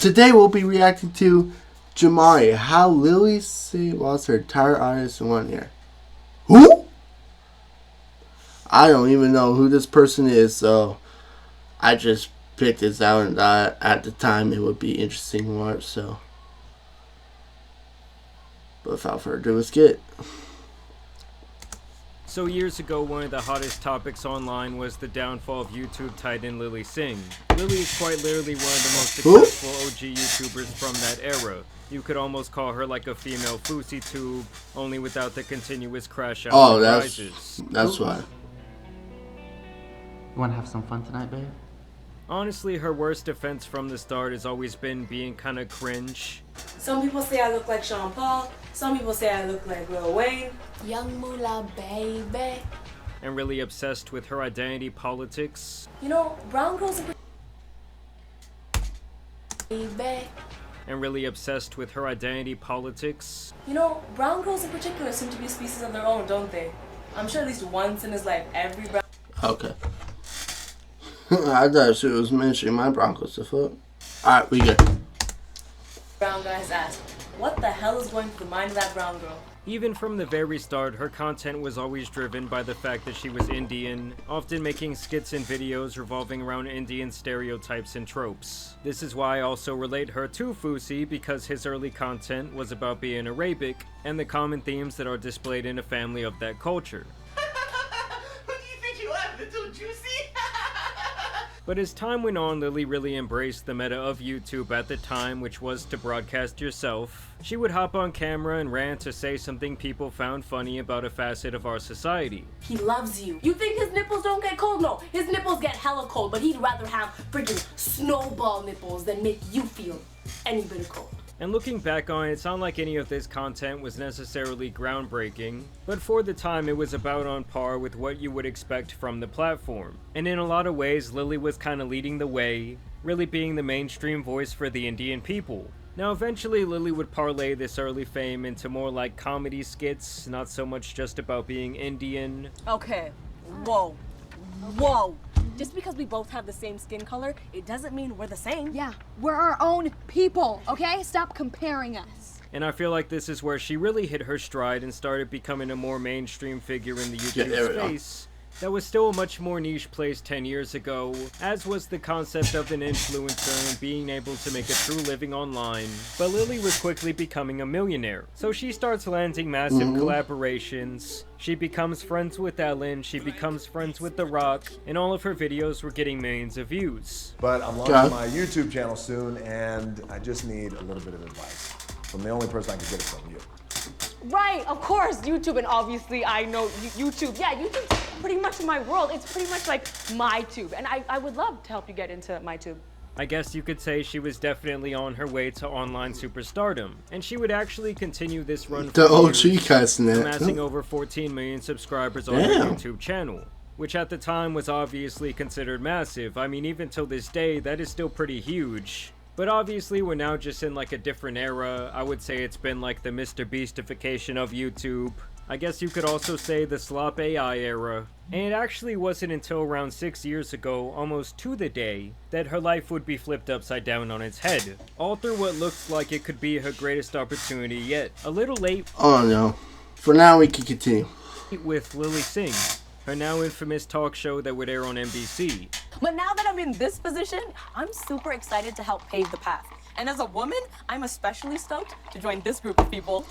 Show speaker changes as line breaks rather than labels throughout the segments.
Today we'll be reacting to Jamari, how Lilly Singh lost her entire audience in 1 year. Who? I don't even know who this person is, so I just picked this out and thought at the time it would be interesting to watch, so. But without further ado, let's get it.
So years ago, one of the hottest topics online was the downfall of YouTube titan Lilly Singh. Lilly is quite literally one of the most successful OG YouTubers from that era. You could almost call her like a female FouseyTube, only without the continuous crash outs and rises.
That's why.
You wanna have some fun tonight, babe?
Honestly, her worst defense from the start has always been being kinda cringe.
Some people say I look like Sean Paul, some people say I look like Lil Wayne.
Young Moolah, baby.
And really obsessed with her identity politics.
You know, brown girls are
Baby.
And really obsessed with her identity politics.
You know, brown girls in particular seem to be a species of their own, don't they? I'm sure at least once in his life, every brown...
Okay. I thought she was mentioning my Broncos to flip. Alright, we good.
brown guys ask, what the hell is going through the mind of that brown girl?
Even from the very start, her content was always driven by the fact that she was Indian, often making skits and videos revolving around Indian stereotypes and tropes. This is why I also relate her to Fousey, because his early content was about being Arabic, and the common themes that are displayed in a family of that culture.
Who do you think you are, little juicy?
But as time went on, Lilly really embraced the meta of YouTube at the time, which was to broadcast yourself. She would hop on camera and rant to say something people found funny about a facet of our society.
He loves you. You think his nipples don't get cold? No, his nipples get hella cold, but he'd rather have freaking snowball nipples than make you feel any bit of cold.
And looking back on it, it's not like any of this content was necessarily groundbreaking, but for the time it was about on par with what you would expect from the platform. And in a lot of ways, Lilly was kinda leading the way, really being the mainstream voice for the Indian people. Now eventually Lilly would parlay this early fame into more like comedy skits, not so much just about being Indian.
Okay, whoa, whoa. Just because we both have the same skin color, it doesn't mean we're the same.
Yeah, we're our own people, okay? Stop comparing us.
And I feel like this is where she really hit her stride and started becoming a more mainstream figure in the YouTube space. That was still a much more niche place 10 years ago, as was the concept of an influencer and being able to make a true living online. But Lilly was quickly becoming a millionaire, so she starts landing massive collaborations. She becomes friends with Ellen, she becomes friends with The Rock, and all of her videos were getting millions of views.
But I'm launching my YouTube channel soon, and I just need a little bit of advice from the only person I can get it from, you.
Right, of course, YouTube, and obviously I know YouTube. Yeah, YouTube's pretty much my world. It's pretty much like my tube, and I would love to help you get into my tube.
I guess you could say she was definitely on her way to online superstardom, and she would actually continue this run for
the OG
years,
casting that,
amassing over 14 million subscribers on her YouTube channel, which at the time was obviously considered massive. I mean, even till this day, that is still pretty huge. But obviously we're now just in like a different era. I would say it's been like the Mr. Beastification of YouTube. I guess you could also say the slop AI era. And it actually wasn't until around 6 years ago, almost to the day, that her life would be flipped upside down on its head. All through what looks like it could be her greatest opportunity yet. A little late.
Oh no. For now we can continue.
With Lilly Singh, her now infamous talk show that would air on NBC.
But now that I'm in this position, I'm super excited to help pave the path. And as a woman, I'm especially stoked to join this group of people.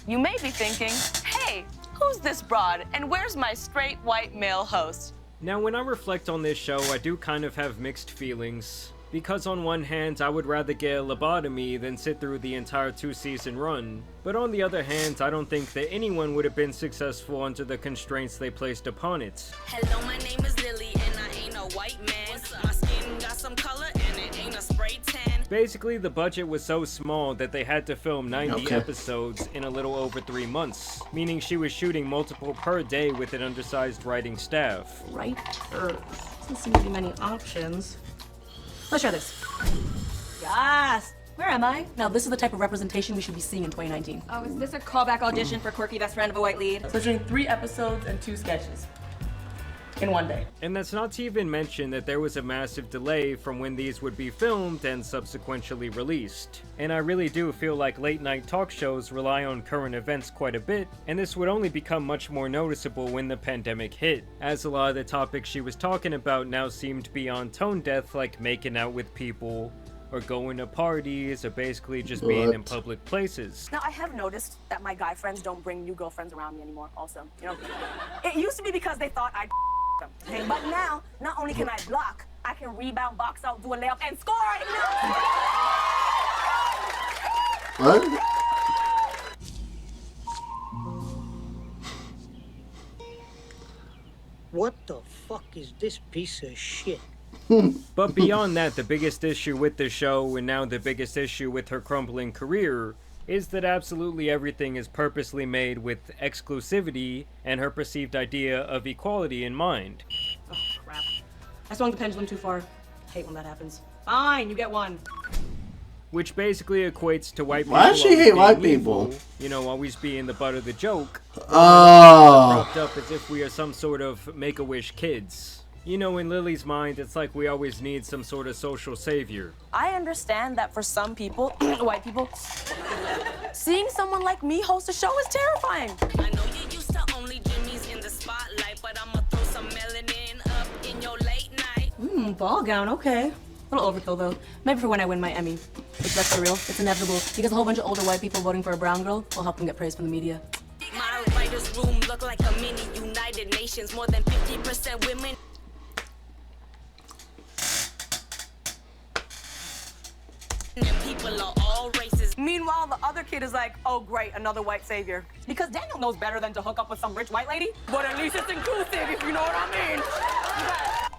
You may be thinking, hey, who's this broad, and where's my straight white male host?
Now when I reflect on this show, I do kind of have mixed feelings. Because on one hand, I would rather get a lobotomy than sit through the entire 2-season run. But on the other hand, I don't think that anyone would have been successful under the constraints they placed upon it.
Hello, my name is Lilly, and I ain't a white man. My skin got some color, and it ain't a spray tan.
Basically, the budget was so small that they had to film 90 episodes in a little over 3 months, meaning she was shooting multiple per day with an undersized writing staff.
Right? Doesn't seem to be many options. Let's try this. Yes! Where am I? Now, this is the type of representation we should be seeing in 2019.
Oh, is this a callback audition for Quirky Best Friend of a White Lead?
So doing 3 episodes and 2 sketches.
in one day.
And that's not to even mention that there was a massive delay from when these would be filmed and subsequently released. And I really do feel like late night talk shows rely on current events quite a bit, and this would only become much more noticeable when the pandemic hit, as a lot of the topics she was talking about now seemed beyond tone deaf, like making out with people, or going to parties, or basically just being in public places.
Now, I have noticed that my guy friends don't bring new girlfriends around me anymore, also. You know, it used to be because they thought I'd them. Okay? But now, not only can I block, I can rebound, box out, do a layup, and score!
What?
What the fuck is this piece of shit?
But beyond that, the biggest issue with the show, and now the biggest issue with her crumbling career, is that absolutely everything is purposely made with exclusivity and her perceived idea of equality in mind.
Oh, crap. I swung the pendulum too far. Hate when that happens. Fine, you get one.
Which basically equates to white people.
Why does she
always
hate
being
white
evil,
people?
You know, always being the butt of the joke.
Oh.
Propped up as if we are some sort of Make-A-Wish kids. You know, in Lily's mind, it's like we always need some sort of social savior.
I understand that for some people, white people, seeing someone like me host a show is terrifying.
I know you used to only Jimmy's in the spotlight, but I'ma throw some melanin up in your late night.
Ball gown, okay. A little overkill, though. Maybe for when I win my Emmy. Which, let's be real, it's inevitable. Because a whole bunch of older white people voting for a brown girl will help them get praise from the media.
My writer's room look like a mini United Nations. More than 50% women. And people are all races.
Meanwhile, the other kid is like, oh great, another white savior. Because Daniel knows better than to hook up with some rich white lady. But at least it's inclusive, if you know what I mean.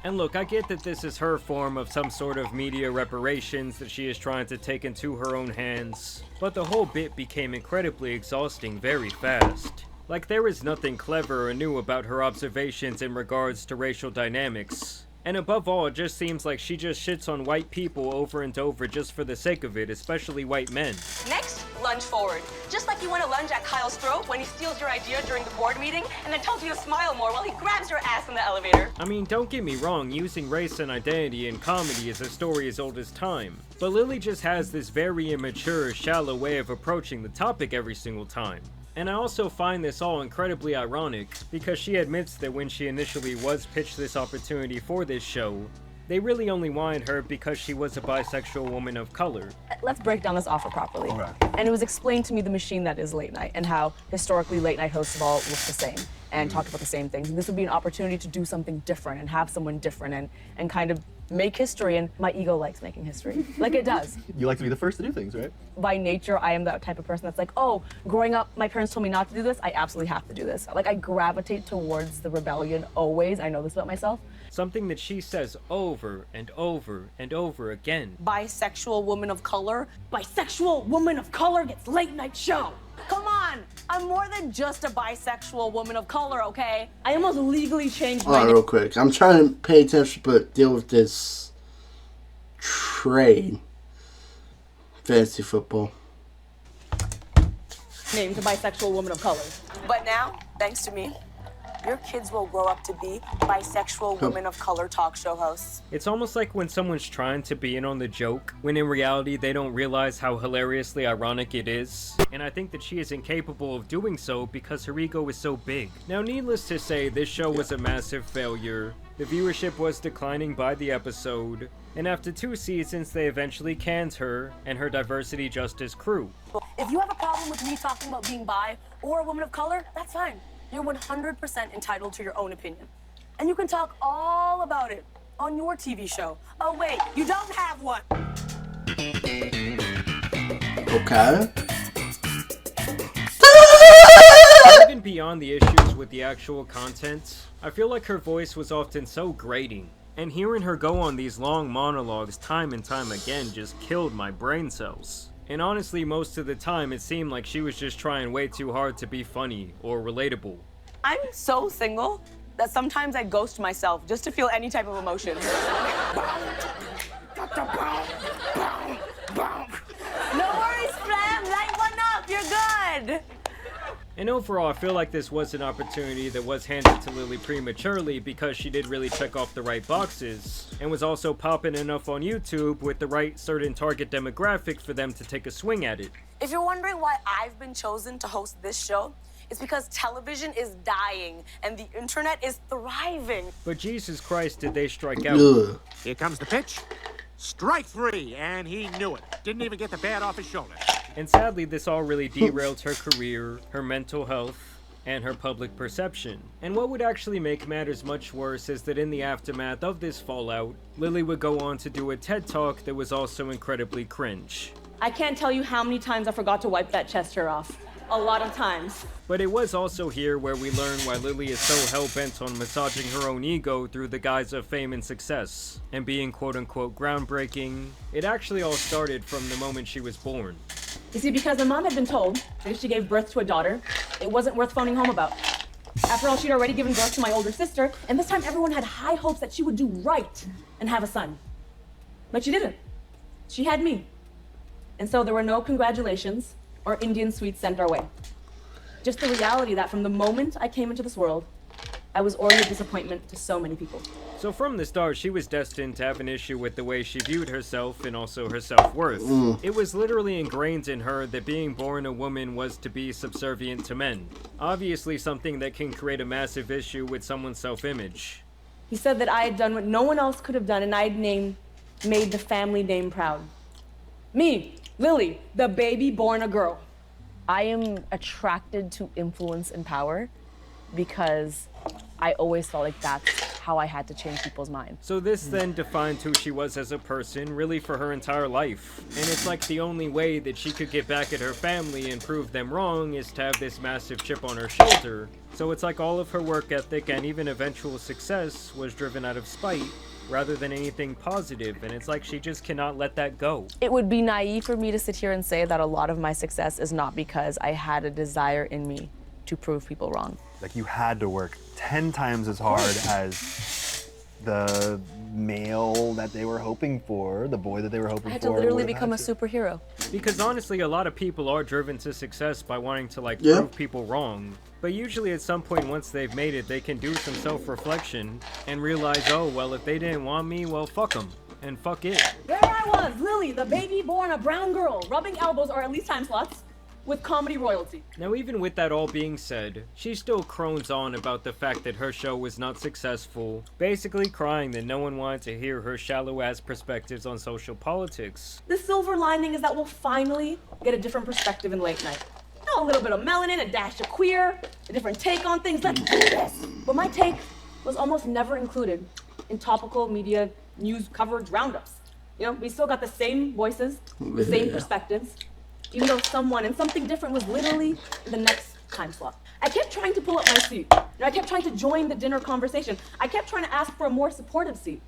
And look, I get that this is her form of some sort of media reparations that she is trying to take into her own hands, but the whole bit became incredibly exhausting very fast. Like, there is nothing clever or new about her observations in regards to racial dynamics. And above all, it just seems like she just shits on white people over and over just for the sake of it, especially white men.
Next, lunge forward. Just like you want to lunge at Kyle's throat when he steals your idea during the board meeting and then tells you to smile more while he grabs your ass in the elevator.
I mean, don't get me wrong, using race and identity in comedy is a story as old as time. But Lilly just has this very immature, shallow way of approaching the topic every single time. And I also find this all incredibly ironic, because she admits that when she initially was pitched this opportunity for this show, they really only wanted her because she was a bisexual woman of color.
Let's break down this offer properly.
Okay.
And it was explained to me the machine that is late night and how historically late night hosts have all looked the same and talked about the same things. And this would be an opportunity to do something different and have someone different and kind of make history. And my ego likes making history. Like it does.
You like to be the first to do things, right?
By nature, I am that type of person that's like, oh, growing up, my parents told me not to do this. I absolutely have to do this. Like, I gravitate towards the rebellion always. I know this about myself.
Something that she says over and over and over again.
Bisexual woman of color. Bisexual woman of color gets late night show. Come on, I'm more than just a bisexual woman of color, okay? I almost legally changed
Hold
my
on real quick. I'm trying to pay attention but deal with this trade. Fantasy football.
name to bisexual woman of color. But now, thanks to me, your kids will grow up to be bisexual women of color talk show hosts.
It's almost like when someone's trying to be in on the joke, when in reality they don't realize how hilariously ironic it is. And I think that she is incapable of doing so because her ego is so big. Now, needless to say, this show was a massive failure. The viewership was declining by the episode, and after 2 seasons they eventually canned her and her diversity justice crew.
If you have a problem with me talking about being bi or a woman of color, that's fine. You're 100% entitled to your own opinion. And you can talk all about it on your TV show. Oh wait, you don't have one.
Okay.
Even beyond the issues with the actual content, I feel like her voice was often so grating, and hearing her go on these long monologues time and time again just killed my brain cells. And honestly, most of the time it seemed like she was just trying way too hard to be funny or relatable.
I'm so single that sometimes I ghost myself just to feel any type of emotion. No worries, fam. Light one up. You're good.
And And overall, I feel like this was an opportunity that was handed to Lilly prematurely because she did really check off the right boxes, and was also popping enough on YouTube with the right certain target demographic for them to take a swing at it.
If you're wondering why I've been chosen to host this show, it's because television is dying and the internet is thriving.
But Jesus Christ, did they strike out.
Ugh.
Here comes the pitch. Strike 3, and he knew it. Didn't even get the bat off his shoulder.
And sadly, this all really derailed her career, her mental health, and her public perception. And what would actually make matters much worse is that in the aftermath of this fallout, Lilly would go on to do a TED Talk that was also incredibly cringe.
I can't tell you how many times I forgot to wipe that chest hair off. A lot of times.
But it was also here where we learn why Lilly is so hell-bent on massaging her own ego through the guise of fame and success, and being quote-unquote groundbreaking. It actually all started from the moment she was born.
You see, because my mom had been told that if she gave birth to a daughter, it wasn't worth phoning home about. After all, she'd already given birth to my older sister, and this time everyone had high hopes that she would do right and have a son. But she didn't. She had me. And so there were no congratulations or Indian sweets sent our way. Just the reality that from the moment I came into this world, I was already a disappointment to so many people.
So from the start, she was destined to have an issue with the way she viewed herself and also her self-worth. It was literally ingrained in her that being born a woman was to be subservient to men. Obviously something that can create a massive issue with someone's self-image.
He said that I had done what no one else could have done, and I had made the family name proud. Me, Lilly, the baby born a girl.
I am attracted to influence and power because I always felt like that's how I had to change people's minds.
So this then defined who she was as a person, really for her entire life. And it's like the only way that she could get back at her family and prove them wrong is to have this massive chip on her shoulder. So it's like all of her work ethic and even eventual success was driven out of spite rather than anything positive, and it's like she just cannot let that go.
It would be naive for me to sit here and say that a lot of my success is not because I had a desire in me to prove people wrong.
Like, you had to work 10 times as hard as the male that they were hoping for, the boy that they were hoping for.
I had to literally become a superhero.
Because honestly, a lot of people are driven to success by wanting to prove people wrong. But usually at some point once they've made it, they can do some self-reflection and realize, oh, well, if they didn't want me, well, fuck them. And fuck it.
There I was, Lilly, the baby born a brown girl, rubbing elbows, or at least time slots, with comedy royalty.
Now, even with that all being said, she still crones on about the fact that her show was not successful, basically crying that no one wanted to hear her shallow-ass perspectives on social politics.
The silver lining is that we'll finally get a different perspective in late night. You know, a little bit of melanin, a dash of queer, a different take on things. Let's do this! But my take was almost never included in topical media news coverage roundups. You know, we still got the same voices, the same perspectives, even though someone and something different was literally the next time slot. I kept trying to pull up my seat. You know, I kept trying to join the dinner conversation. I kept trying to ask for a more supportive seat.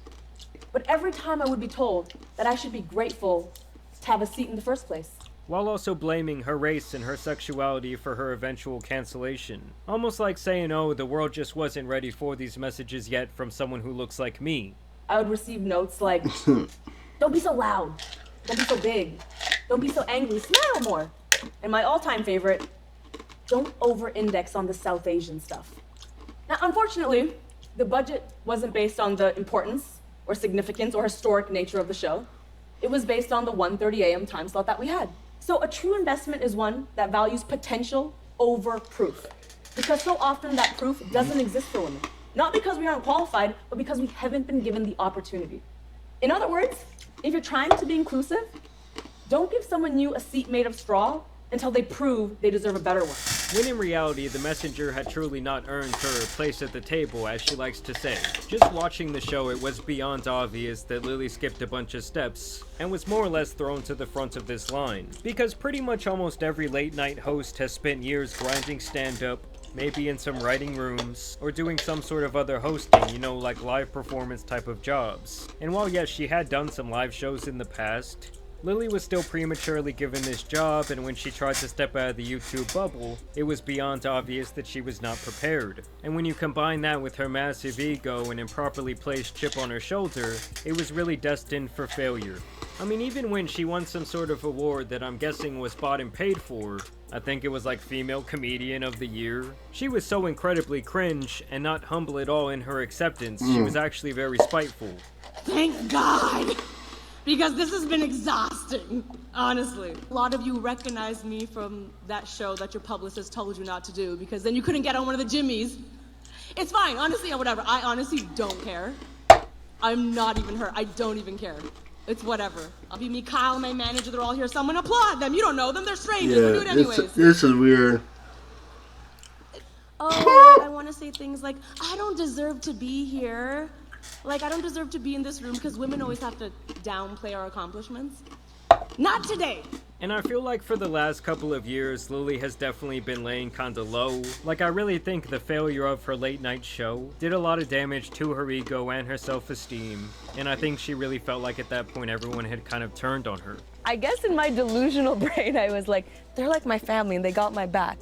But every time I would be told that I should be grateful to have a seat in the first place.
While also blaming her race and her sexuality for her eventual cancellation. Almost like saying, oh, the world just wasn't ready for these messages yet from someone who looks like me.
I would receive notes like, don't be so loud, don't be so big, don't be so angry, smile more. And my all-time favorite, don't over-index on the South Asian stuff. Now, unfortunately, the budget wasn't based on the importance or significance or historic nature of the show. It was based on the 1:30 a.m. time slot that we had. So a true investment is one that values potential over proof. Because so often that proof doesn't exist for women. Not because we aren't qualified, but because we haven't been given the opportunity. In other words, if you're trying to be inclusive, don't give someone new a seat made of straw until they prove they deserve a better one.
When in reality, the messenger had truly not earned her place at the table, as she likes to say. Just watching the show, it was beyond obvious that Lilly skipped a bunch of steps, and was more or less thrown to the front of this line. Because pretty much almost every late night host has spent years grinding stand-up, maybe in some writing rooms, or doing some sort of other hosting, you know, like live performance type of jobs. And while yes, she had done some live shows in the past, Lilly was still prematurely given this job, and when she tried to step out of the YouTube bubble, it was beyond obvious that she was not prepared. And when you combine that with her massive ego and improperly placed chip on her shoulder, it was really destined for failure. I mean, even when she won some sort of award that I'm guessing was bought and paid for, I think it was like Female Comedian of the Year. She was so incredibly cringe and not humble at all in her acceptance. She was actually very spiteful.
Thank God! Because this has been exhausting, honestly. A lot of you recognized me from that show that your publicist told you not to do because then you couldn't get on one of the Jimmys. It's fine, honestly, whatever. I honestly don't care. I'm not even hurt. I don't even care. It's whatever. I'll be me, Kyle, my manager, they're all here. Someone applaud them. You don't know them. They're strangers. We'll do it anyways.
This is weird.
Oh, I want to say things like, I don't deserve to be here. Like, I don't deserve to be in this room because women always have to downplay our accomplishments. Not today.
And I feel like for the last couple of years, Lilly has definitely been laying kinda low. Like, I really think the failure of her late night show did a lot of damage to her ego and her self-esteem. And I think she really felt like at that point everyone had kind of turned on her.
I guess in my delusional brain, I was like, they're like my family and they got my back.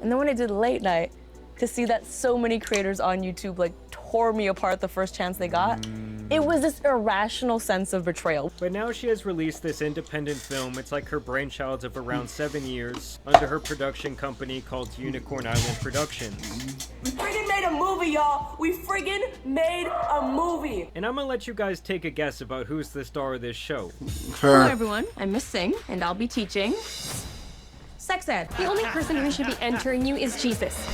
And then when I did late night, to see that so many creators on YouTube like tore me apart the first chance they got, it was this irrational sense of betrayal.
But now she has released this independent film. It's like her brainchild of around 7 years under her production company called Unicorn Island Productions.
We friggin' made a movie, y'all. We friggin' made a movie.
And I'm gonna let you guys take a guess about who's the star of this show.
Hello everyone, I'm Miss Singh, and I'll be teaching sex ed. The only person who should be entering you is Jesus.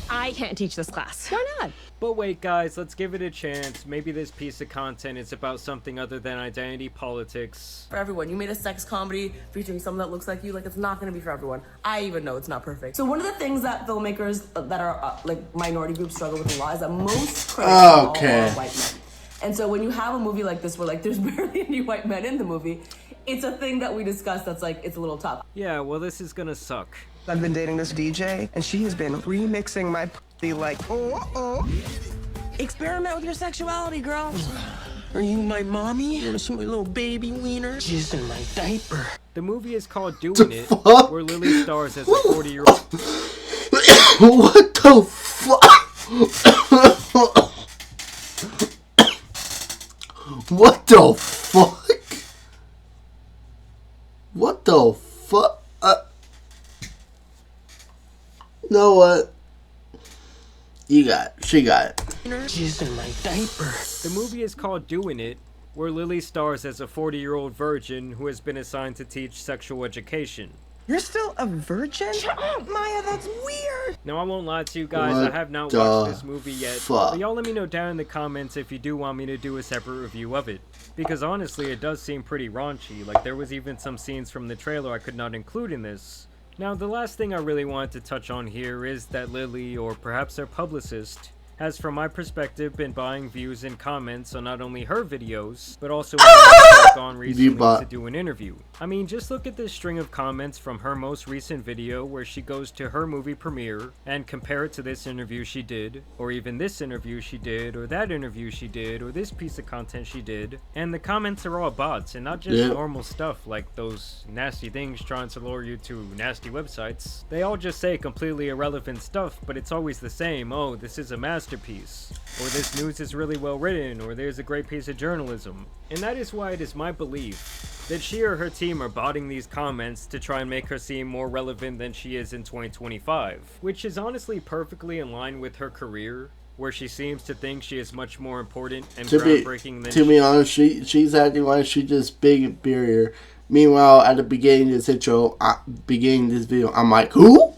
I can't teach this class. Why not?
But wait guys, let's give it a chance. Maybe this piece of content is about something other than identity politics.
For everyone, you made a sex comedy featuring someone that looks like you. Like, it's not gonna be for everyone. I even know it's not perfect. So one of the things that filmmakers that are like minority groups struggle with a lot is that most critics are white men. And so when you have a movie like this where like there's barely any white men in the movie, it's a thing that we discuss that's like, it's a little tough.
Yeah, well this is gonna suck.
I've been dating this DJ, and she has been remixing my pussy like,
Experiment with your sexuality, girl.
Are you my mommy? You wanna see my little baby wiener? She's in my diaper.
The movie is called Doing It, where Lilly stars as a 40-year-old.
What the fuck? What the fuck? What the fuck? You know what? You got it. She got it.
She's in my diaper.
The movie is called Doing It, where Lilly stars as a 40-year-old virgin who has been assigned to teach sexual education.
You're still a virgin? Shut up, Maya, that's weird.
Now, I won't lie to you guys,
What
I have not
the
watched this movie yet,
fuck?
but y'all let me know down in the comments if you do want me to do a separate review of it. Because honestly, it does seem pretty raunchy, like there was even some scenes from the trailer I could not include in this. Now, the last thing I really wanted to touch on here is that Lilly, or perhaps her publicist, has from my perspective been buying views and comments on not only her videos, but also when she's gone recently to do an interview. I mean, just look at this string of comments from her most recent video where she goes to her movie premiere and compare it to this interview she did, or even this interview she did, or that interview she did, or this piece of content she did, and the comments are all bots and not just normal stuff like those nasty things trying to lure you to nasty websites. They all just say completely irrelevant stuff, but it's always the same. Oh, this is a masterpiece, or this news is really well written, or there's a great piece of journalism. And that is why it is my belief that she or her team are botting these comments to try and make her seem more relevant than she is in 2025, which is honestly perfectly in line with her career, where she seems to think she is much more important and groundbreaking than
to be honest, she's acting like she's just big and superior. Meanwhile, at the beginning of this intro, beginning this video, I'm like, who?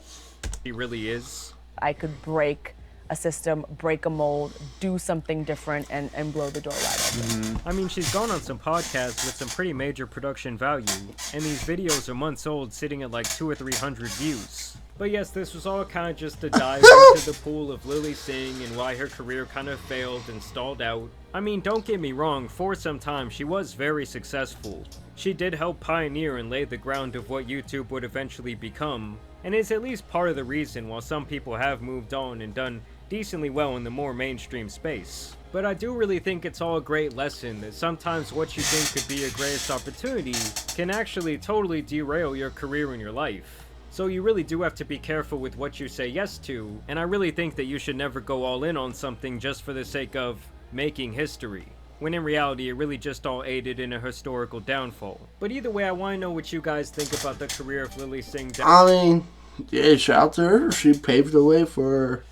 She really is.
I could break a system, break a mold, do something different, and blow the door wide open.
I mean, she's gone on some podcasts with some pretty major production value, and these videos are months old, sitting at like 200 or 300 views. But yes, this was all kind of just a dive into the pool of Lilly Singh and why her career kind of failed and stalled out. I mean, don't get me wrong, for some time she was very successful. She did help pioneer and lay the ground of what YouTube would eventually become, and is at least part of the reason why some people have moved on and done decently well in the more mainstream space. But I do really think it's all a great lesson that sometimes what you think could be your greatest opportunity can actually totally derail your career and your life. So you really do have to be careful with what you say yes to, and I really think that you should never go all in on something just for the sake of making history, when in reality it really just all aided in a historical downfall. But either way, I want to know what you guys think about the career of Lilly Singh.
I mean, Yeah, shout out to her. She paved the way for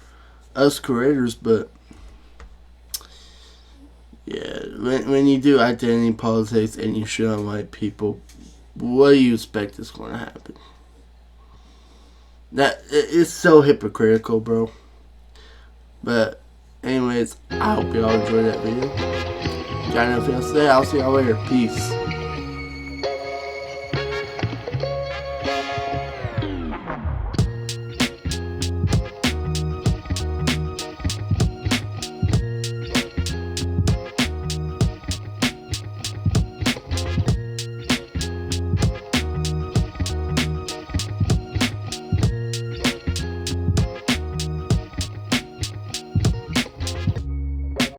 us creators, but yeah, when you do identity politics and you show on white people, what do you expect is going to happen? It's so hypocritical, bro. But anyways, I hope y'all enjoyed that video. Got nothing else to say. I'll see y'all later. Peace.